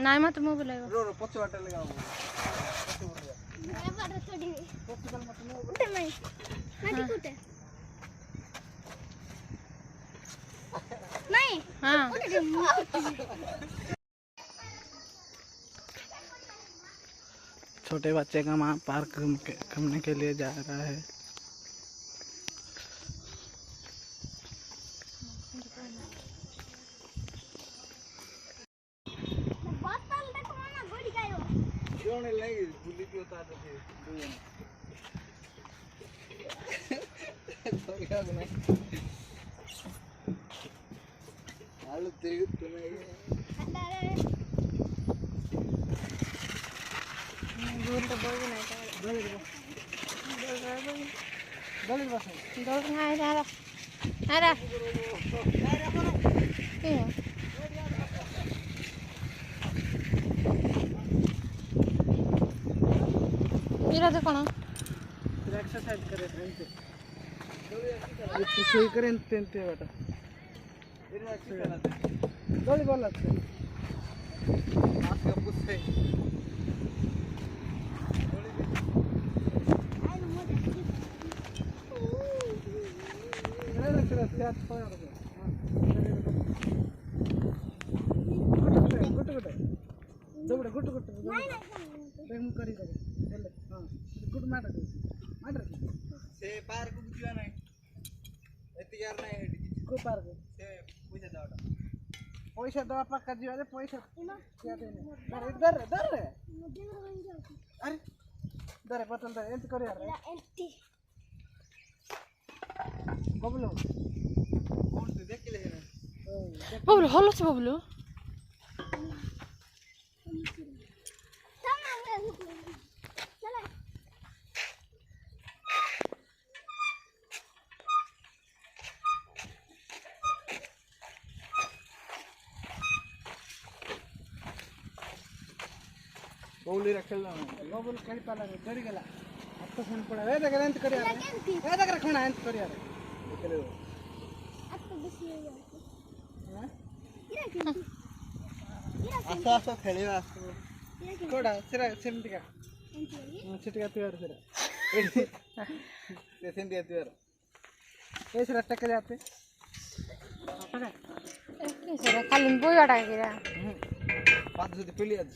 ନାଇଁ ମତେ ମୁଁ ବୁଲାଇବ ପଛ ବାଟ ଲଗାଉ छोटे बच्चे का माँ पार्क घूमने के लिए जा रहा है। कौन एक्सरसाइज करे सही करें तेंते बेटा दौड़ी बोल अच्छे आपका पुष्टे पैसा दवा पक्का जी वाले पैसा अरे दर बोतल दर एंत कर यार बबलू कौन से देख ले है बबलू हल्लो से बबलू बौली रखेला बबल कहीं पाला डरी गला अब तो फोन पड़ा ए देख एंत कर यार ए देख रखना एंत कर यार देख ले अब तो बस ये हां आसा आसा खेलेवा कोडा सिरा सेमटिका सेटिका तैयार सिरा ये सेंटिया तैयार ए सिरा टक जाते कैसे खाली बोयाडा गिरा पांच जदी पेली आज